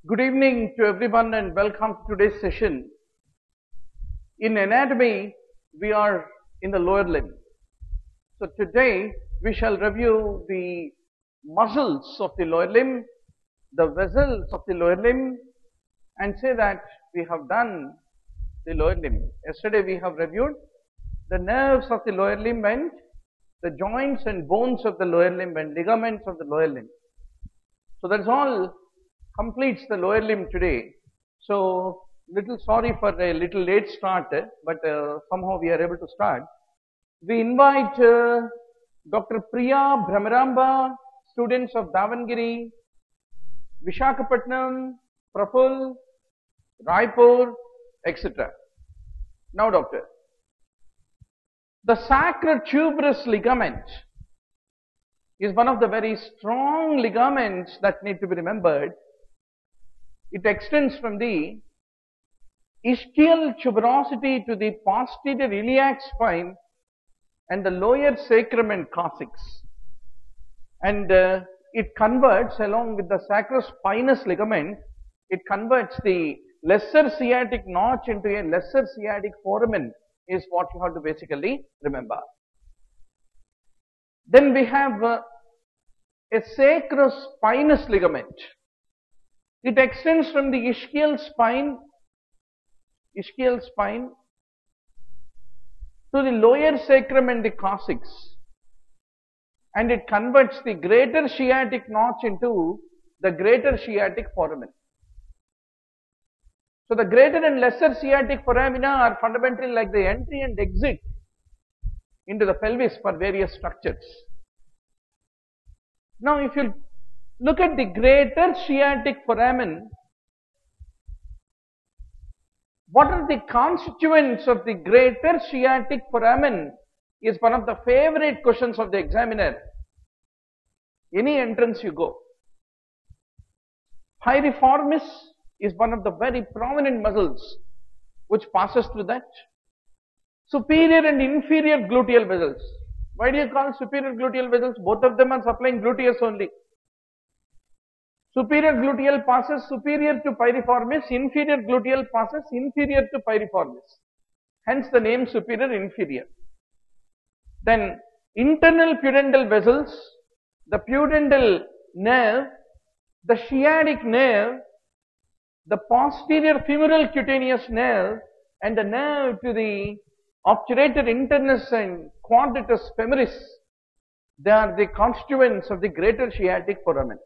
Good evening to everyone and welcome to today's session. In anatomy, we are in the lower limb. So today we shall review the muscles of the lower limb, the vessels of the lower limb, and say that we have done the lower limb. Yesterday we have reviewed the nerves of the lower limb and the joints and bones of the lower limb and ligaments of the lower limb. So that's all completes the lower limb today. So little sorry for a little late start, but somehow we are able to start. We invite Dr. Priya Brahmaramba, students of Davangere, Visakhapatnam, Praful, Raipur, etc. Now, doctor, the sacrotuberous ligament is one of the very strong ligaments that need to be remembered. It extends from the ischial tuberosity to the posterior iliac spine and the lower sacrum and coccyx, and it converts, along with the sacrospinous ligament, it converts the lesser sciatic notch into a lesser sciatic foramen, is what you have to basically remember. Then we have a sacrospinous ligament. It extends from the ischial spine to the lower sacrum and the coccyx, and it converts the greater sciatic notch into the greater sciatic foramen. So the greater and lesser sciatic foramina are fundamentally like the entry and exit into the pelvis for various structures. Now if you look at the greater sciatic foramen, what are the constituents of the greater sciatic foramen is one of the favorite questions of the examiner. Any entrance you go. Piriformis is one of the very prominent muscles which passes through that. Superior and inferior gluteal vessels. Why do you call superior gluteal vessels? Both of them are supplying gluteus only. Superior gluteal passes superior to piriformis, inferior gluteal passes inferior to piriformis. Hence the name superior inferior. Then internal pudendal vessels, the pudendal nerve, the sciatic nerve, the posterior femoral cutaneous nerve, and the nerve to the obturator internus and quadratus femoris, they are the constituents of the greater sciatic foramen.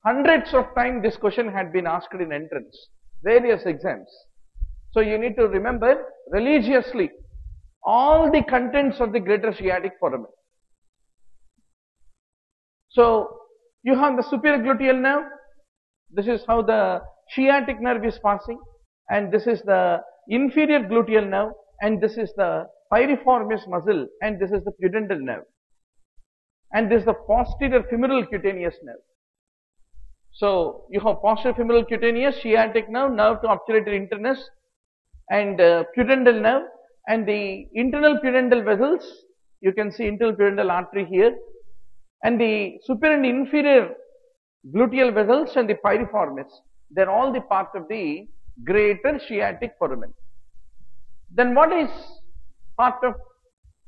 Hundreds of times this question had been asked in entrance, various exams. So you need to remember religiously all the contents of the greater sciatic foramen. So you have the superior gluteal nerve. This is how the sciatic nerve is passing, and this is the inferior gluteal nerve, and this is the piriformis muscle, and this is the pudendal nerve, and this is the posterior femoral cutaneous nerve. So you have posterior femoral cutaneous, sciatic nerve, nerve to obturator internus, and pudendal nerve, and the internal pudendal vessels. You can see internal pudendal artery here, and the superior and inferior gluteal vessels and the piriformis. They are all the part of the greater sciatic foramen. Then what is part of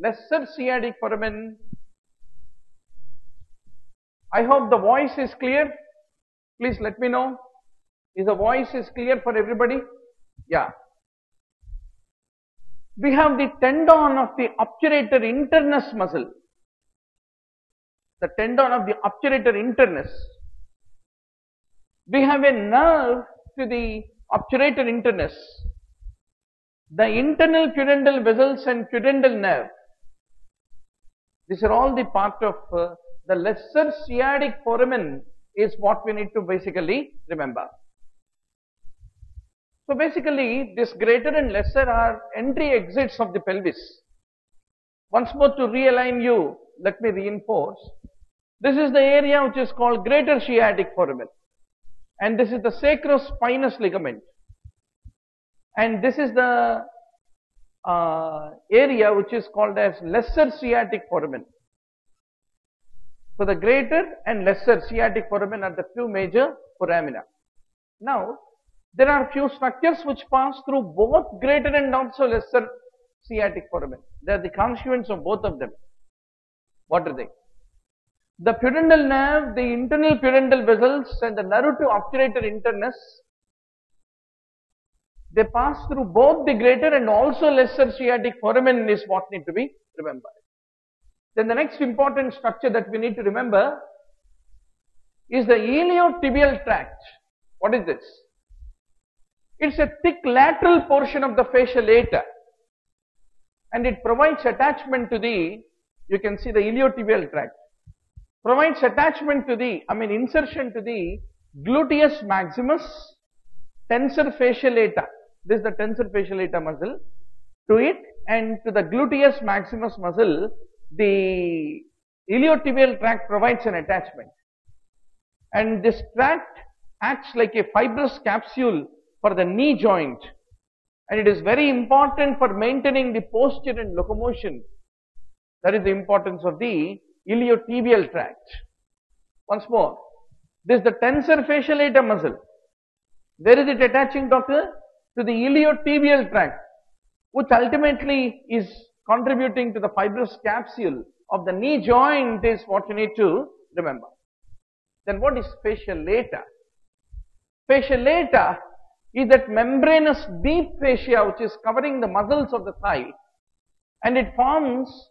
lesser sciatic foramen? I hope the voice is clear. Please let me know. Is the voice is clear for everybody? Yeah. We have the tendon of the obturator internus muscle. The tendon of the obturator internus. We have a nerve to the obturator internus. The internal pudendal vessels and pudendal nerve. These are all the part of the lesser sciatic foramen, is what we need to basically remember. So basically this greater and lesser are entry exits of the pelvis. Once more to realign you, let me reinforce. This is the area which is called greater sciatic foramen, and this is the sacrospinous ligament, and this is the area which is called as lesser sciatic foramen. So the greater and lesser sciatic foramen are the two major foramina. Now, there are few structures which pass through both greater and also lesser sciatic foramen. They are the constituents of both of them. What are they? The pudendal nerve, the internal pudendal vessels and the nerve to obturator internus, they pass through both the greater and also lesser sciatic foramen is what need to be remembered. Then the next important structure that we need to remember is the iliotibial tract. What is this? It's a thick lateral portion of the fascia lata and it provides attachment to the, you can see the iliotibial tract, provides attachment to the, insertion to the gluteus maximus, tensor fascia lata. This is the tensor fascia lata muscle. To it and to the gluteus maximus muscle, the iliotibial tract provides an attachment. And this tract acts like a fibrous capsule for the knee joint. And it is very important for maintaining the posture and locomotion. That is the importance of the iliotibial tract. Once more, this is the tensor fascia lata muscle. Where is it attaching, doctor? To the iliotibial tract, which ultimately is contributing to the fibrous capsule of the knee joint is what you need to remember. Then what is fascia lata? Fascia lata is that membranous deep fascia which is covering the muscles of the thigh, and it forms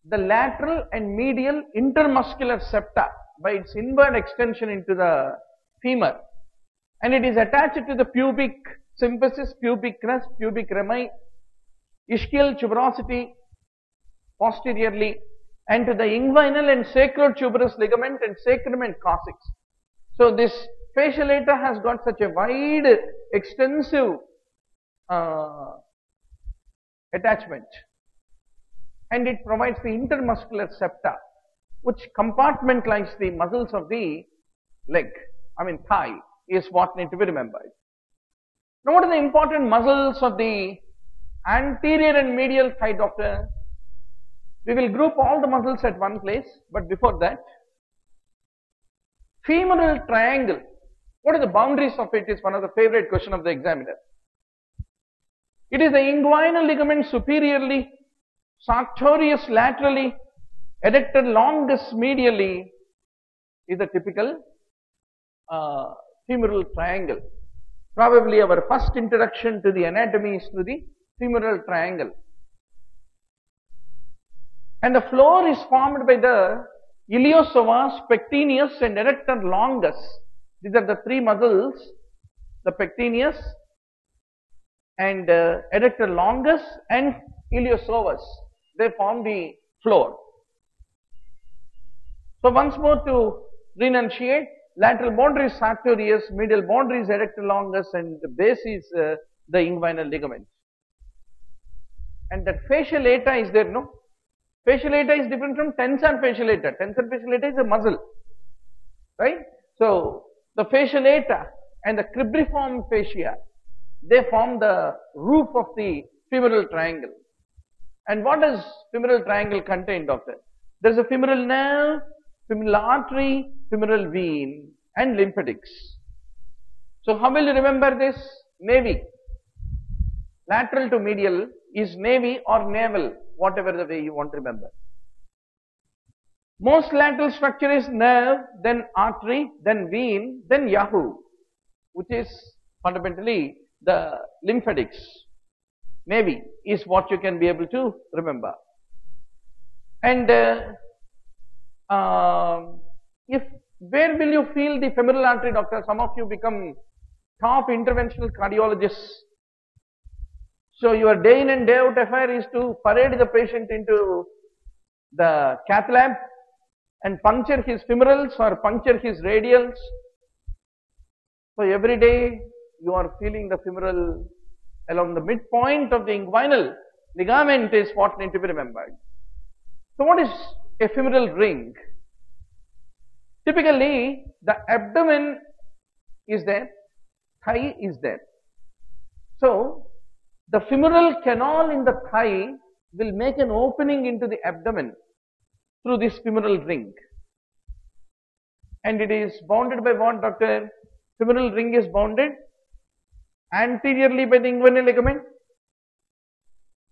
the lateral and medial intermuscular septa by its inward extension into the femur, and it is attached to the pubic symphysis, pubic crest, pubic rami, ischial tuberosity posteriorly, and to the inguinal and sacrotuberous ligament and sacrum and coccyx. So this fascia lata has got such a wide, extensive attachment, and it provides the intermuscular septa, which compartmentalize the muscles of the leg, thigh, is what need to be remembered. Now, what are the important muscles of the anterior and medial thigh, doctor? We will group all the muscles at one place, but before that, femoral triangle. What are the boundaries of it is one of the favorite question of the examiner. It is the inguinal ligament superiorly, sartorius laterally, adductor longus medially is the typical femoral triangle. Probably our first introduction to the anatomy is through the femoral triangle. And the floor is formed by the iliopsoas, pectineus and adductor longus. These are the three muscles, the pectineus and adductor longus and iliopsoas. They form the floor. So once more to renunciate, lateral boundary is sartorius, medial boundary is adductor longus, and the base is the inguinal ligament. And that fascia lata is there, no? Fascia lata is different from tensor fascia lata. Tensor fascia lata is a muscle, right? So the fascia lata and the cribriform fascia, they form the roof of the femoral triangle. And what does femoral triangle contain, doctor? There is a femoral nerve, femoral artery, femoral vein and lymphatics. So how will you remember this? Navy. Lateral to medial is navy or navel, whatever the way you want to remember. Most lateral structure is nerve, then artery, then vein, then yahoo, which is fundamentally the lymphatics. Navy is what you can be able to remember. And where will you feel the femoral artery, doctor? Some of you become top interventional cardiologists. So your day in and day out affair is to parade the patient into the cath lab and puncture his femorals or puncture his radials. So every day you are feeling the femoral along the midpoint of the inguinal ligament is what need to be remembered. So what is a femoral ring? Typically the abdomen is there, thigh is there. So the femoral canal in the thigh will make an opening into the abdomen through this femoral ring. and it is bounded by what, doctor? Femoral ring is bounded anteriorly by the inguinal ligament,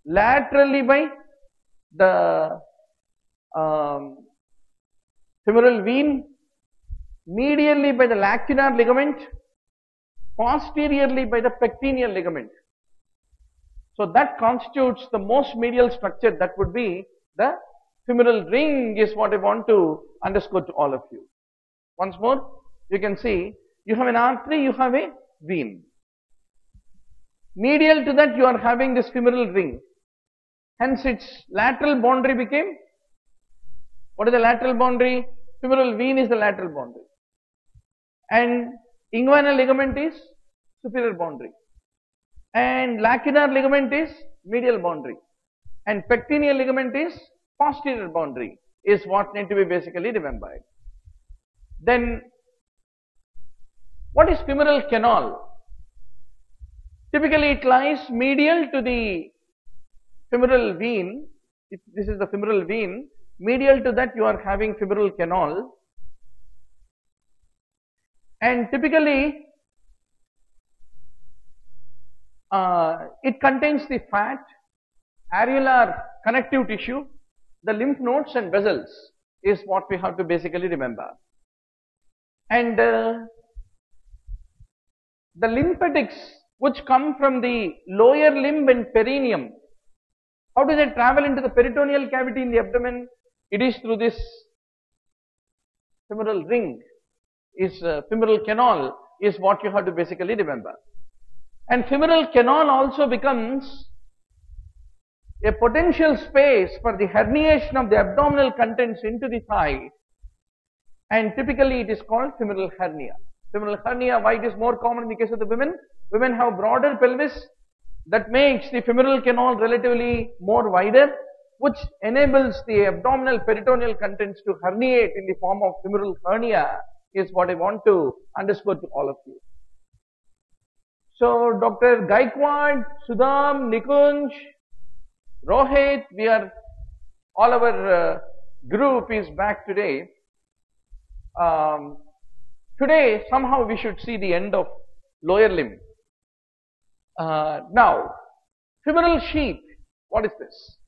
laterally by the femoral vein, medially by the lacunar ligament, posteriorly by the pectineal ligament. So that constitutes the most medial structure, that would be the femoral ring, is what I want to underscore to all of you. Once more, you can see you have an artery, you have a vein. Medial to that you are having this femoral ring. Hence its lateral boundary became, what is the lateral boundary? Femoral vein is the lateral boundary. And inguinal ligament is superior boundary. And lacunar ligament is medial boundary. And pectineal ligament is posterior boundary, is what need to be basically remembered. Then, what is femoral canal? Typically it lies medial to the femoral vein. If this is the femoral vein, medial to that you are having femoral canal. And typically it contains the fat, areolar connective tissue, the lymph nodes and vessels, is what we have to basically remember. And the lymphatics which come from the lower limb and perineum, how do they travel into the peritoneal cavity in the abdomen? It is through this femoral ring, is femoral canal, is what you have to basically remember. And femoral canal also becomes a potential space for the herniation of the abdominal contents into the thigh, and typically it is called femoral hernia. Femoral hernia, why it is more common in the case of the women? Women have broader pelvis, that makes the femoral canal relatively more wider, which enables the abdominal peritoneal contents to herniate in the form of femoral hernia, is what I want to underscore to all of you. So Dr. Gaikwad, Sudham, Nikunj, Rohit, we are, all our group is back today. Today somehow we should see the end of lower limb. Now, femoral sheath, what is this?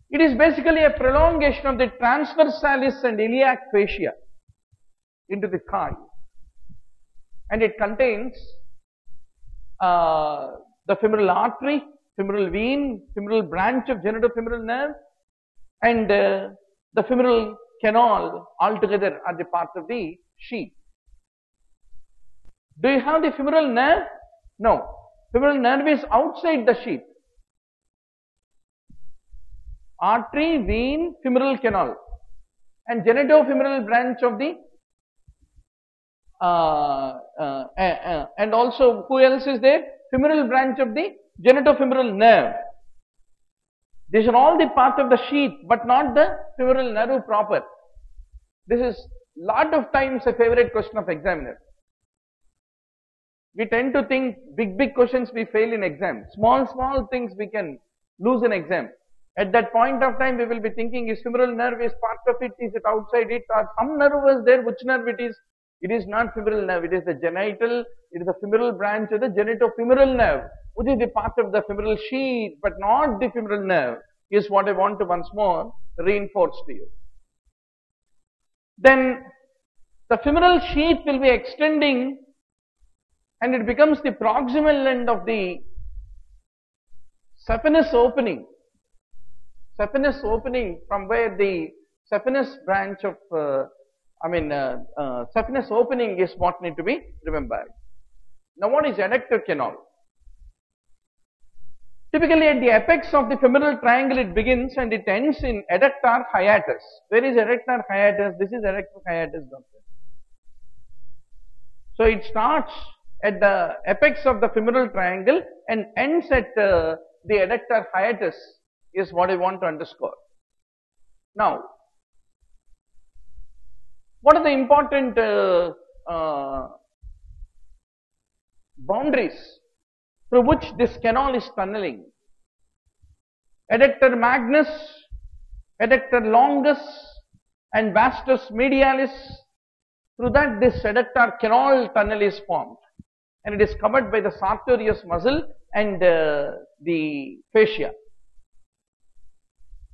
It is basically a prolongation of the transversalis and iliac fascia into the thigh, and it contains the femoral artery, femoral vein, femoral branch of genitofemoral nerve, and the femoral canal altogether are the part of the sheath. Do you have the femoral nerve? No. Femoral nerve is outside the sheath. Artery, vein, femoral canal, and genitofemoral branch of the and also who else is there? Femoral branch of the genitofemoral nerve. These are all the part of the sheath, but not the femoral nerve proper. This is lot of times a favorite question of examiner. We tend to think big questions we fail in exam. Small things we can lose in exam. At that point of time we will be thinking, is femoral nerve is part of it, is it outside it, or some nerve was there, which nerve it is? It is not femoral nerve, it is the genital, it is the femoral branch of the genitofemoral nerve, which is the part of the femoral sheath, but not the femoral nerve, is what I want to once more reinforce to you. Then the femoral sheath will be extending, and it becomes the proximal end of the saphenous opening. Saphenous opening, from where the saphenous branch of saphenous opening is what need to be remembered. Now what is adductor canal? Typically at the apex of the femoral triangle it begins and it ends in adductor hiatus. Where is adductor hiatus? This is adductor hiatus, doctor. So it starts at the apex of the femoral triangle and ends at the adductor hiatus, is what I want to underscore. Now, what are the important boundaries through which this canal is tunneling? Adductor magnus, adductor longus, and vastus medialis. Through that, this adductor canal tunnel is formed, and it is covered by the sartorius muscle and the fascia.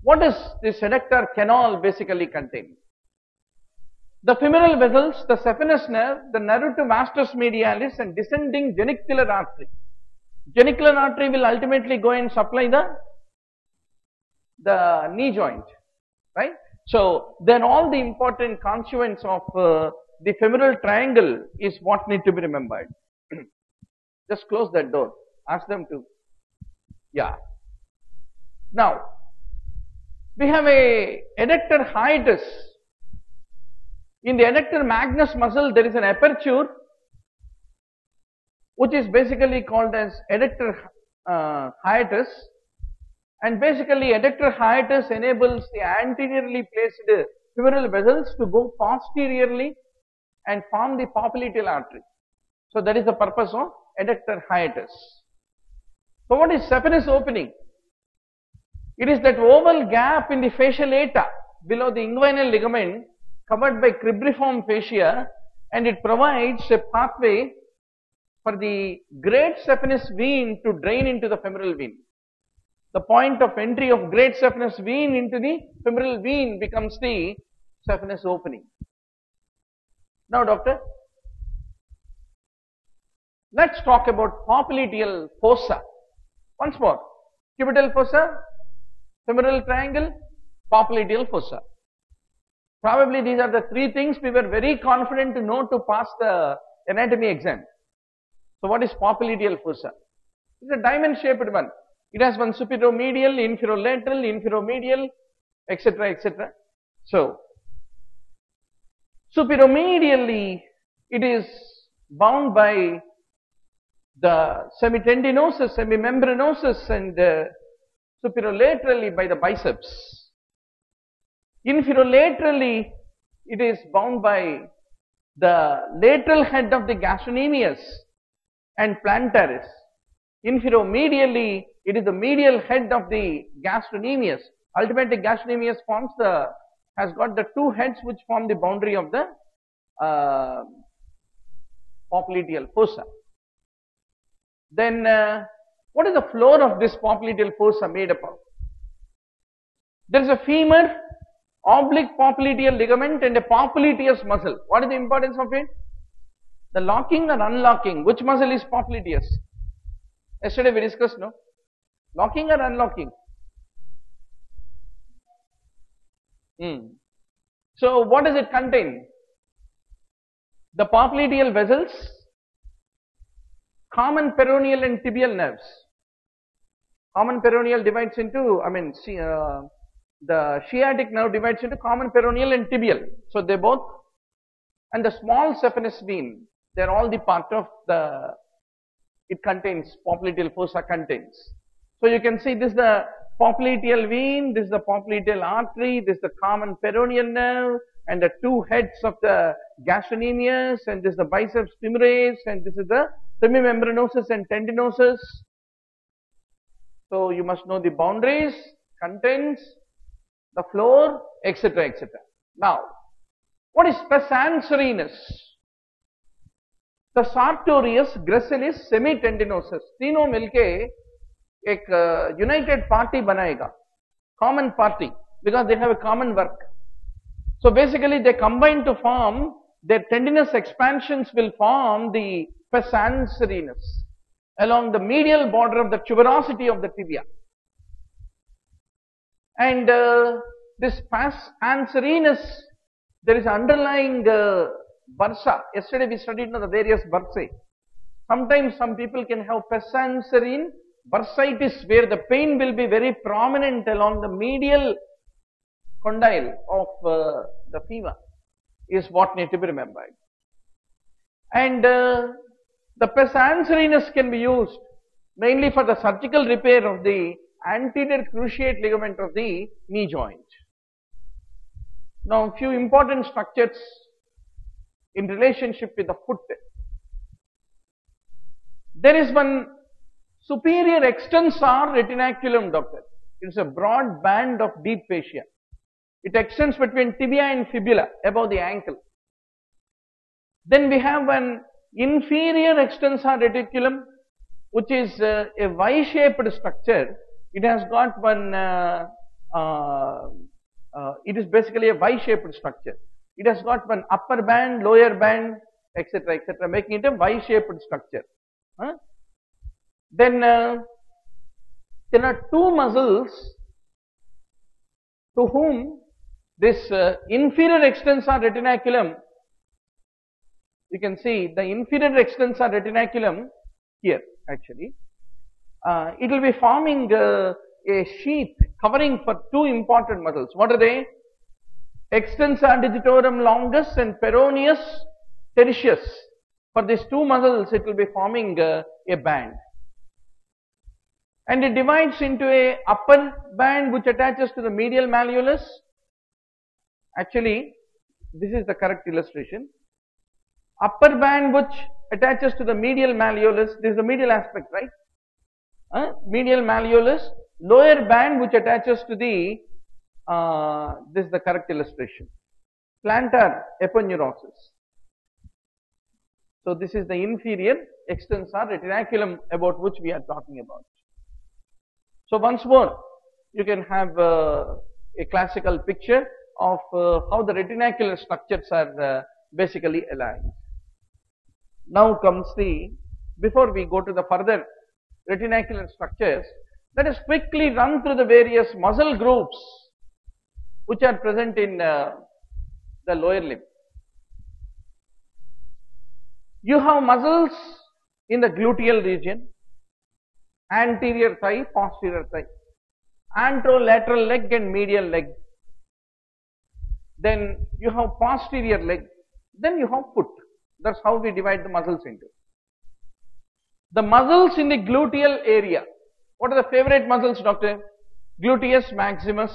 What does this adductor canal basically contain? The femoral vessels, the saphenous nerve, the nerve to vastus medialis, and descending genicular artery. Genicular artery will ultimately go and supply the knee joint, right? So then all the important constituents of the femoral triangle is what need to be remembered. Just close that door. Ask them to. Yeah. Now, we have a adductor hiatus. In the adductor magnus muscle, there is an aperture which is basically called as adductor hiatus, and basically adductor hiatus enables the anteriorly placed femoral vessels to go posteriorly and form the popliteal artery. So that is the purpose of adductor hiatus. So what is saphenous opening? It is that oval gap in the fascia lata below the inguinal ligament covered by cribriform fascia, and it provides a pathway for the great saphenous vein to drain into the femoral vein. The point of entry of great saphenous vein into the femoral vein becomes the saphenous opening. Now, doctor, let's talk about popliteal fossa. Once more, cubital fossa, femoral triangle, popliteal fossa. Probably these are the three things we were very confident to know to pass the anatomy exam. So what is popliteal fossa? It's a diamond shaped one. It has one superomedial, inferolateral, infiromedial, etc., etc. So, superomedially, it is bound by the semitendinosus, semimembranosus, and superolaterally by the biceps. Inferolaterally, it is bound by the lateral head of the gastrocnemius and plantaris. Infiromedially, it is the medial head of the gastrocnemius. Ultimately, gastrocnemius has got the two heads which form the boundary of the popliteal fossa. Then, what is the floor of this popliteal fossa made up of? There is a femur, oblique popliteal ligament, and a popliteus muscle. What is the importance of it? The locking or unlocking. Which muscle is popliteus? Yesterday we discussed, no? Locking or unlocking? So what does it contain? The popliteal vessels, common peroneal and tibial nerves. Common peroneal divides into, the sciatic nerve divides into common peroneal and tibial. So they both, and the small saphenous vein, they are all the part of the, it contains, popliteal fossa contains. So you can see this is the popliteal vein, this is the popliteal artery, this is the common peroneal nerve, and the two heads of the gastrocnemius, and this is the biceps femoris, and this is the semimembranosus and tendinosus. So you must know the boundaries, contents, the floor, etc., etc. Now, what is pes anserinus? The sartorius, gracilis, semitendinosus, तीनों मिलके एक united party बनाएगा, common party, because they have a common work. So basically they combine to form, their tendinous expansions will form the pes anserinus along the medial border of the tuberosity of the tibia. And this pes anserinus, there is underlying bursa. Yesterday we studied the various bursae. Sometimes some people can have pes anserine bursitis, where the pain will be very prominent along the medial condyle of the femur, is what need to be remembered. And the pes anserinus can be used mainly for the surgical repair of the anterior cruciate ligament of the knee joint. Now, a few important structures in relationship with the foot. There is one superior extensor retinaculum, doctor. It is a broad band of deep fascia. It extends between tibia and fibula above the ankle. Then we have an inferior extensor reticulum, which is a Y-shaped structure. It has got one, it is basically a Y-shaped structure. It has got one upper band, lower band, etc., making it a Y-shaped structure. Then there are two muscles to whom this inferior extensor retinaculum, you can see the inferior extensor retinaculum here actually, it will be forming a sheath covering for two important muscles. What are they? Extensor digitorum longus and peroneus tertius. For these two muscles it will be forming a band. And it divides into a upper band which attaches to the medial malleolus. Actually, this is the correct illustration. Upper band which attaches to the medial malleolus, this is the medial aspect, right? Medial malleolus, lower band which attaches to the, this is the correct illustration, plantar aponeurosis. So this is the inferior extensor retinaculum about which we are talking about. So once more, you can have a classical picture of how the retinacular structures are basically aligned. Now comes the, before we go to the further retinacular structures, let us quickly run through the various muscle groups which are present in the lower limb. You have muscles in the gluteal region, anterior thigh, posterior thigh, anterolateral leg and medial leg. Then you have posterior leg, then you have foot. That's how we divide the muscles into. The muscles in the gluteal area. What are the favorite muscles, doctor? Gluteus maximus,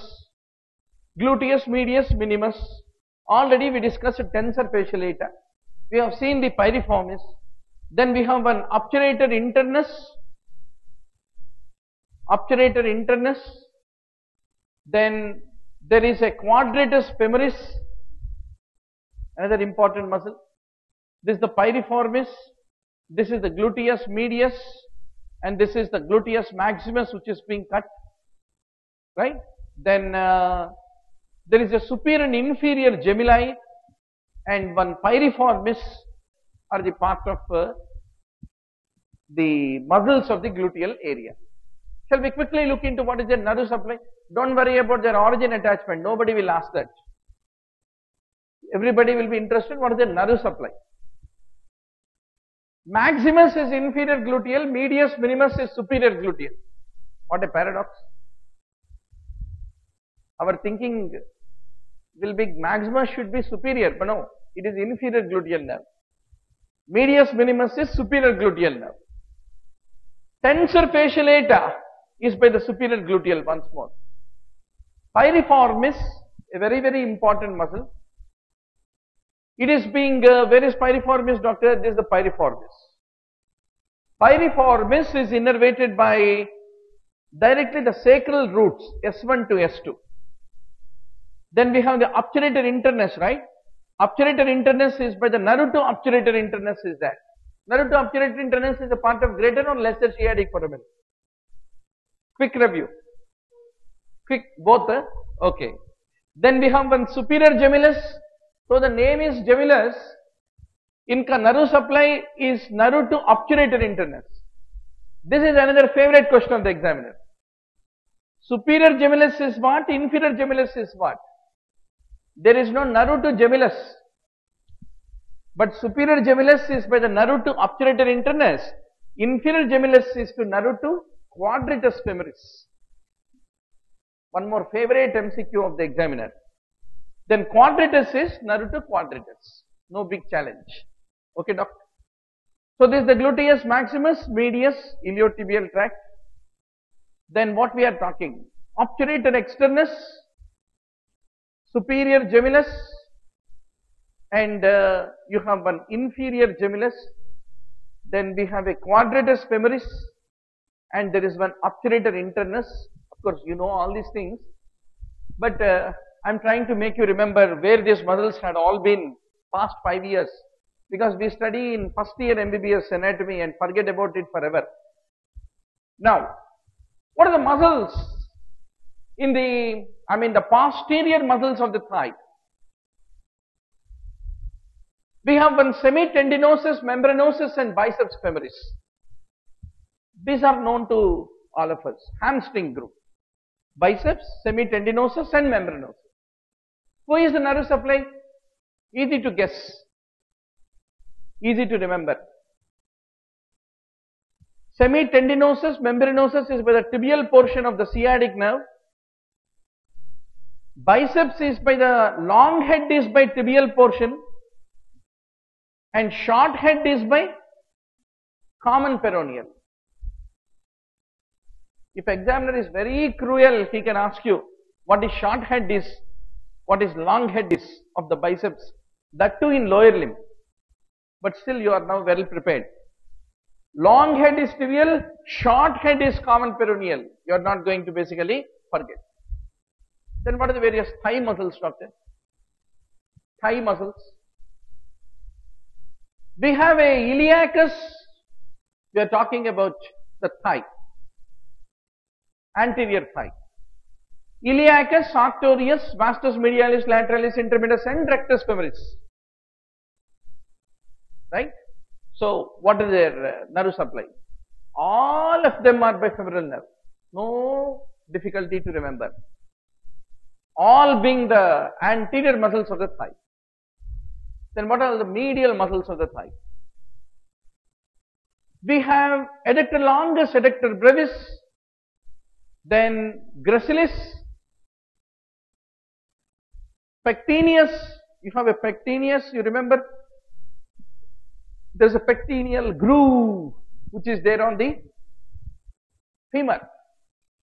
gluteus medius minimus. Already we discussed tensor fasciolata. We have seen the piriformis. Then we have an obturator internus. Obturator internus. Then there is a quadratus femoris, another important muscle. This is the piriformis. This is the gluteus medius, and this is the gluteus maximus, which is being cut, right? Then there is a superior and inferior gemini, and one piriformis are the part of the muscles of the gluteal area. Shall we quickly look into what is their nerve supply? Don't worry about their origin attachment. Nobody will ask that. Everybody will be interested. What is their nerve supply? Maximus is inferior gluteal, medius minimus is superior gluteal. What a paradox. Our thinking will be maximus should be superior, but no, it is inferior gluteal nerve. Medius minimus is superior gluteal nerve. Tensor fasciolata is by the superior gluteal once more. Piriformis, a very, very important muscle. It is being, where is piriformis, doctor? This is the piriformis. Piriformis is innervated by directly the sacral roots S1 to S2. Then we have the obturator internus, right? Obturator internus is by the nerve to obturator internus is that. Nerve to obturator internus is a part of greater or lesser sciatic foramen. Quick review. Quick, both, okay. Then we have one superior gemellus. So the name is gemellus. Inka nerve supply is nerve to obturator internus. This is another favorite question of the examiner. Superior gemellus is what? Inferior gemellus is what? There is no nerve to gemellus. But superior gemellus is by the nerve to obturator internus. Inferior gemellus is to nerve to quadratus femoris. One more favorite MCQ of the examiner. Then quadratus is nerve to quadratus. No big challenge. Okay, doctor. So this is the gluteus maximus, medius, iliotibial tract. Then what we are talking? Obturator externus, superior gemellus, and you have an inferior gemellus. Then we have a quadratus femoris, and there is one obturator internus. Of course, you know all these things, but I am trying to make you remember where these muscles had all been past 5 years, because we study in first year MBBS anatomy and forget about it forever. Now, what are the muscles in the posterior muscles of the thigh? We have one semitendinosus, membranosus and biceps femoris. These are known to all of us. Hamstring group. Biceps, semitendinosus and membranosus. Who is the nerve supply? Easy to guess. Easy to remember. Semitendinosus, membranosus is by the tibial portion of the sciatic nerve. Biceps is by the long head is by tibial portion. And short head is by common peroneal. If examiner is very cruel, he can ask you what is short head is, what is long head is of the biceps, that too in lower limb. But still you are now well prepared. Long head is tibial, short head is common peroneal. You are not going to basically forget. Then what are the various thigh muscles, doctor? Thigh muscles. We have a iliacus, we are talking about the thigh, anterior thigh. Iliacus, sartorius, vastus medialis, lateralis, intermedius and rectus femoris. Right? So, what is their nerve supply? All of them are by femoral nerve. No difficulty to remember. All being the anterior muscles of the thigh. Then what are the medial muscles of the thigh? We have adductor longus, adductor brevis, then gracilis, pectineus. You have a pectineus, you remember? There is a pectineal groove which is there on the femur.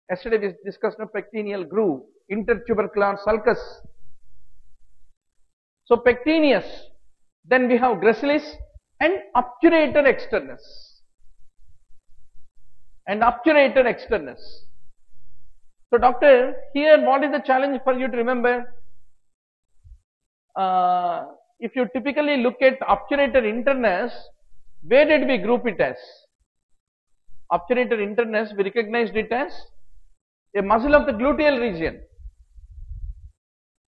Yesterday we discussed a pectineal groove, intertubercular sulcus. So pectineus. Then we have gracilis and obturator externus. And obturator externus. So doctor, here what is the challenge for you to remember? If you typically look at obturator internus, where did we group it as? Obturator internus, we recognized it as a muscle of the gluteal region.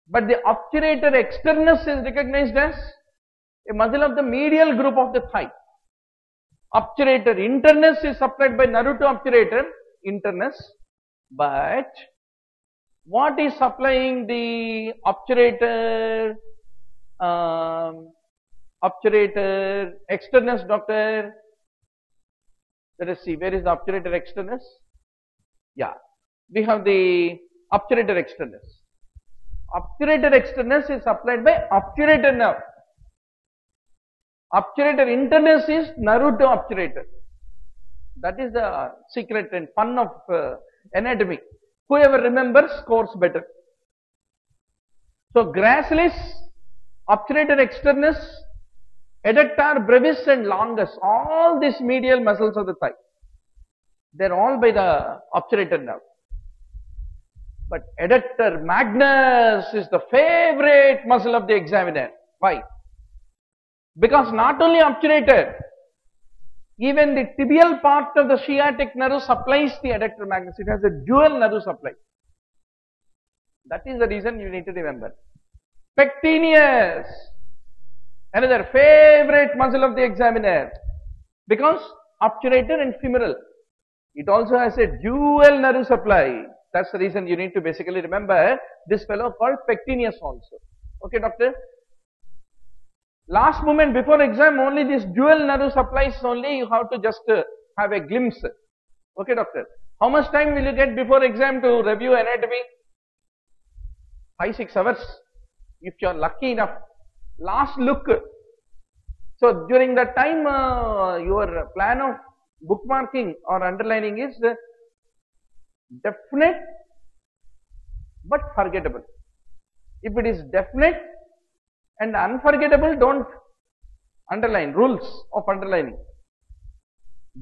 But the obturator externus is recognized as a muscle of the medial group of the thigh. Obturator internus is supplied by nerve to obturator internus, but what is supplying the obturator externus, doctor? Let us see, where is the obturator externus? Yeah, we have the obturator externus. Obturator externus is supplied by obturator nerve. Obturator internus is nerve to obturator. That is the secret and fun of anatomy. Whoever remembers scores better. So gracilis, obturator externus, adductor brevis and longus, all these medial muscles of the thigh, they are all by the obturator nerve. But adductor magnus is the favorite muscle of the examiner. Why? Because not only obturator, even the tibial part of the sciatic nerve supplies the adductor magnus. It has a dual nerve supply. That is the reason you need to remember. Pectineus, another favorite muscle of the examiner, because obturator and femoral. It also has a dual nerve supply. That's the reason you need to basically remember this fellow called pectineus also. Okay, doctor? Last moment before exam, only this dual nerve supplies only, you have to just have a glimpse. Okay, doctor? How much time will you get before exam to review anatomy? 5-6 hours, if you are lucky enough. Last look. So during that time, your plan of bookmarking or underlining is definite but forgettable. If it is definite and unforgettable, don't underline. Rules of underlining.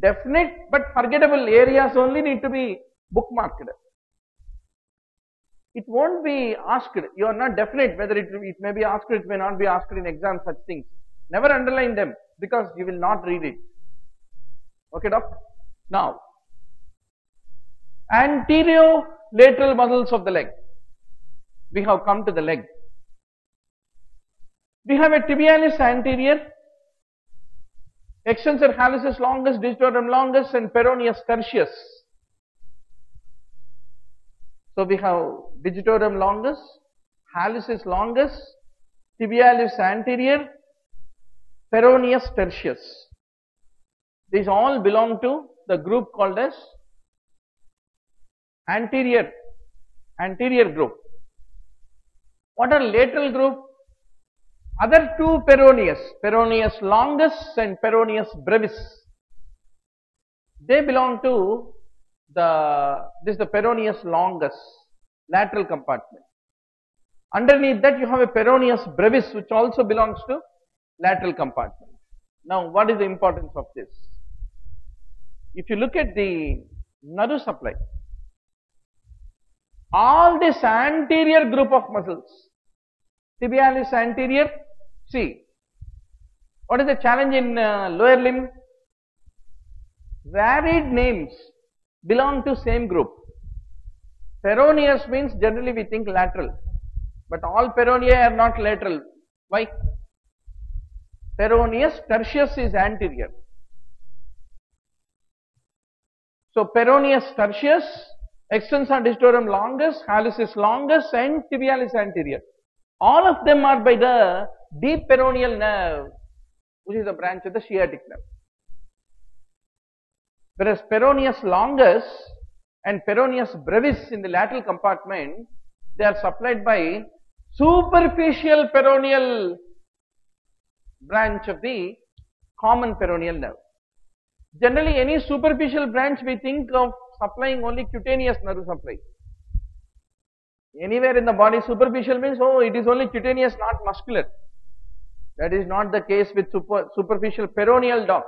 Definite but forgettable areas only need to be bookmarked. It won't be asked. You are not definite whether it may be asked, it may not be asked in exam, such things. Never underline them because you will not read it. Okay, doc? Now, anterolateral muscles of the leg. We have come to the leg. We have a tibialis anterior, extensor hallucis longus, digitorum longus, and peroneus tertius. So we have digitorum longus, hallucis longus, tibialis anterior, peroneus tertius. These all belong to the group called as anterior group. What are lateral group? Other two peroneus, peroneus longus and peroneus brevis. They belong to this is the peroneus longus, lateral compartment. Underneath that you have a peroneus brevis which also belongs to lateral compartment. Now what is the importance of this? If you look at the nerve supply, all this anterior group of muscles, tibialis anterior, see, what is the challenge in lower limb? Varied names belong to same group. Peroneus means generally we think lateral, but all peroneae are not lateral. Why? Peroneus tertius is anterior. So peroneus tertius, extensor digitorum longus, hallucis longus, and tibialis anterior. All of them are by the deep peroneal nerve, which is a branch of the sciatic nerve. Whereas peroneus longus and peroneus brevis in the lateral compartment, they are supplied by superficial peroneal branch of the common peroneal nerve. Generally, any superficial branch we think of supplying only cutaneous nerve supply. Anywhere in the body, superficial means, oh, it is only cutaneous, not muscular. That is not the case with superficial peroneal doc.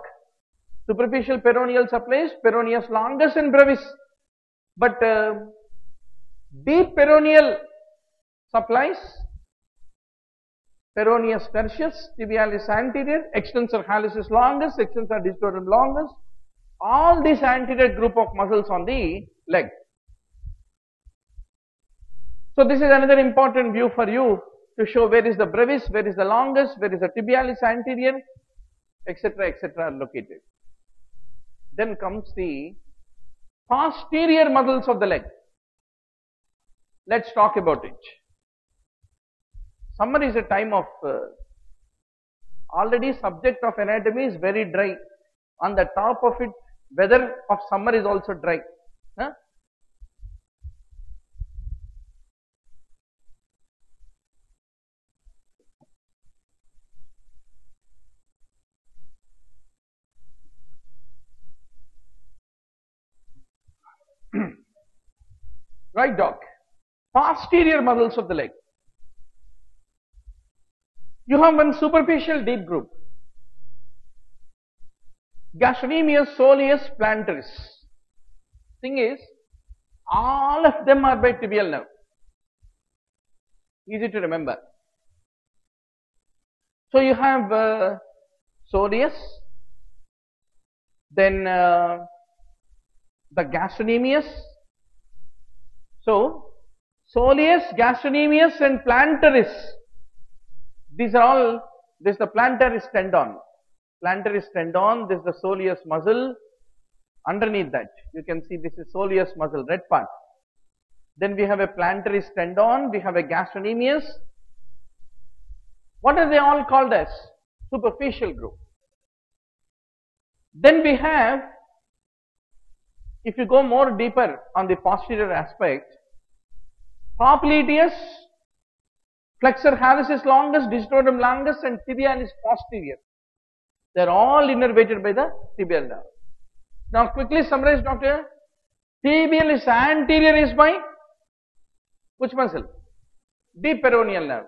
Superficial peroneal supplies peroneus longus and brevis, but deep peroneal supplies peroneus tertius, tibialis anterior, extensor hallucis longus, extensor digitorum longus, all these anterior group of muscles on the leg. So this is another important view for you to show where is the brevis, where is the longus, where is the tibialis anterior, etc., are located. Then comes the posterior muscles of the leg. Let's talk about it. Summer is a time of already subject of anatomy is very dry. On the top of it, weather of summer is also dry. Huh? Right, doc? Posterior muscles of the leg. You have one superficial deep group. Gastrocnemius, soleus, plantaris. Thing is, all of them are by tibial nerve. Easy to remember. So you have soleus, then the gastrocnemius. So soleus, gastrocnemius, and plantaris. These are all. This is the plantaris tendon. Plantaris tendon. This is the soleus muscle. Underneath that, you can see this is soleus muscle, red part. Then we have a plantaris tendon. We have a gastrocnemius. What are they all called as? Superficial group. Then we have, if you go more deeper on the posterior aspect, Popliteus, flexor hallucis longus, digitorum longus, and tibialis posterior. They are all innervated by the tibial nerve. Now quickly summarize, doctor. Tibialis anterior is by which muscle? Deep peroneal nerve.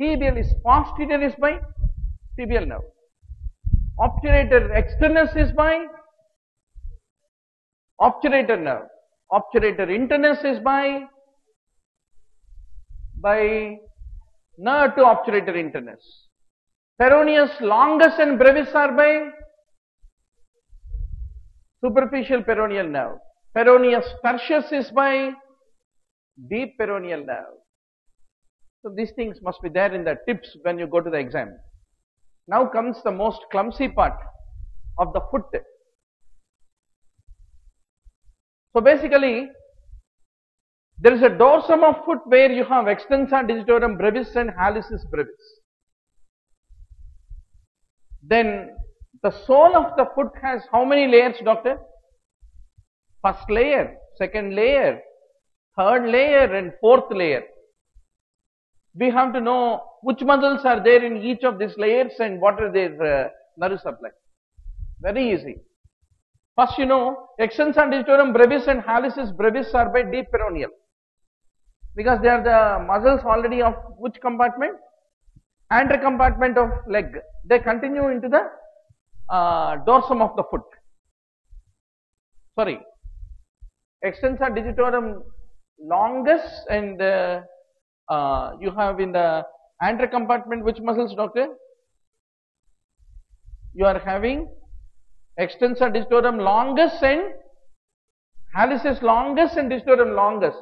Tibialis posterior is by tibial nerve. Obturator externus is by obturator nerve. Obturator internus is by by nerve to obturator internus. Peroneus longus and brevis are by superficial peroneal nerve. Peroneus tertius is by deep peroneal nerve. So these things must be there in the tips when you go to the exam. Now comes the most clumsy part of the foot. So basically, there is a dorsum of foot where you have extensor digitorum brevis and hallucis brevis. Then the sole of the foot has how many layers, doctor? First layer, second layer, third layer and fourth layer. We have to know which muscles are there in each of these layers and what are their nerve supply. Very easy. First you know, extensor digitorum brevis and hallucis brevis are by deep peroneal, because they are the muscles already of which compartment? Anterior compartment of leg. They continue into the dorsum of the foot. Sorry, extensor digitorum longus and you have in the anterior compartment which muscles, doctor? You are having extensor digitorum longus and hallucis longus and digitorum longus.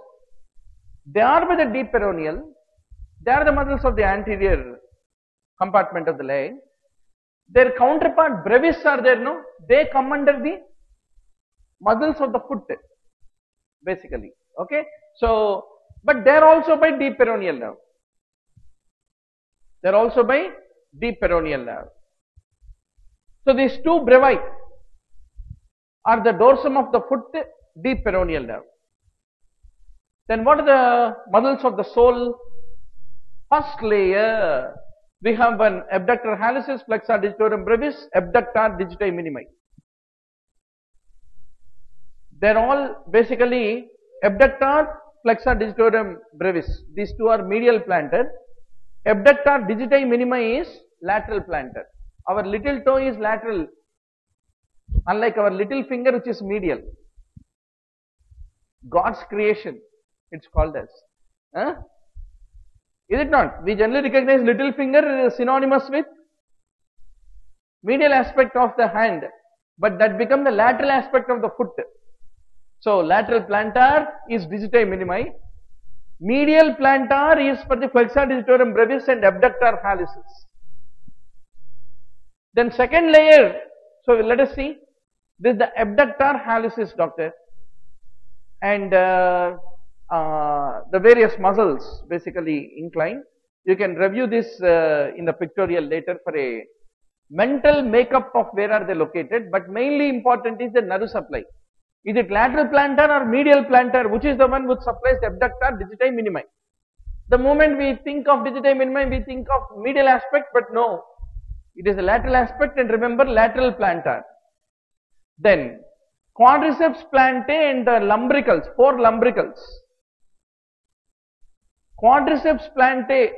They are by the deep peroneal. They are the muscles of the anterior compartment of the leg. Their counterpart brevis are there, no? They come under the muscles of the foot, basically. Okay. So, but they are also by deep peroneal nerve. They are also by deep peroneal nerve. So these two brevi are the dorsum of the foot, deep peroneal nerve. Then what are the muscles of the sole? First layer, we have an abductor hallucis, flexor digitorum brevis, abductor digiti minimi. They are all basically abductor, flexor digitorum brevis. These two are medial plantar. Abductor digiti minimi is lateral plantar. Our little toe is lateral, unlike our little finger which is medial. God's creation, it's called as. Is it not? We generally recognize little finger is synonymous with medial aspect of the hand, but that becomes the lateral aspect of the foot. So lateral plantar is digiti minimi. Medial plantar is for the flexor digitorum brevis and abductor hallucis. Then second layer, so let us see, this is the abductor hallucis, doctor, and the various muscles basically incline. You can review this in the pictorial later for a mental makeup of where are they located, but mainly important is the nerve supply. Is it lateral plantar or medial plantar? Which is the one which supplies the abductor digiti minimi? The moment we think of digiti minimi, we think of medial aspect, but no. It is a lateral aspect, and remember lateral plantar. Then quadriceps plantae and the lumbricals, 4 lumbricals. Quadriceps plantae,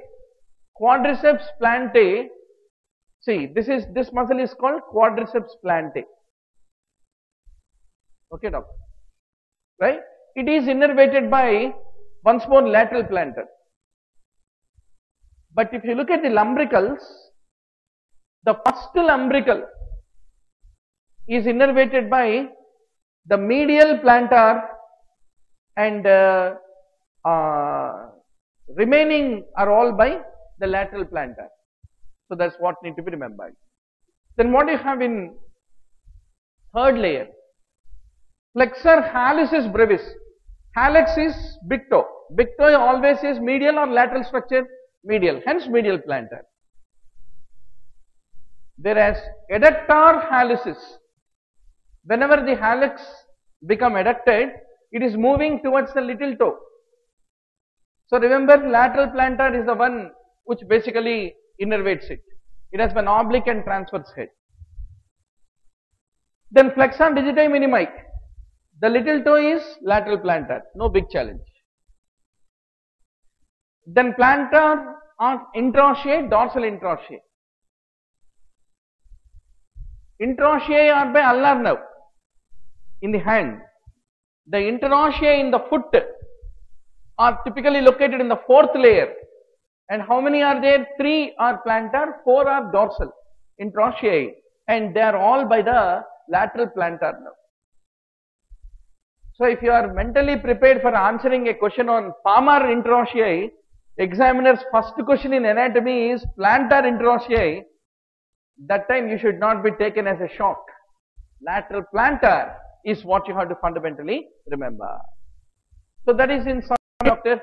see this muscle is called quadriceps plantae. Okay, doctor, right? It is innervated by once more lateral plantar. But if you look at the lumbricals, the first lumbrical is innervated by the medial plantar, and remaining are all by the lateral plantar. So that's what need to be remembered. Then what do you have in third layer? Flexor hallucis brevis. Hallux is big toe. Big toe always is medial or lateral structure? Medial, hence medial plantar. Whereas adductor hallucis, whenever the hallux become adducted, it is moving towards the little toe. So remember, lateral plantar is the one which basically innervates it. It has an oblique and transverse head. Then flexor digiti minimi. The little toe is lateral plantar, no big challenge. Then plantar are intraossei, dorsal intraossei. Intraossei are by ulnar nerve in the hand. The interossei in the foot are typically located in the fourth layer. And how many are there? 3 are plantar, 4 are dorsal interossei, and they are all by the lateral plantar nerve. So if you are mentally prepared for answering a question on palmar interossei, examiner's first question in anatomy is plantar interossei. That time you should not be taken as a shock. Lateral plantar is what you have to fundamentally remember. So that is in summary, Doctor.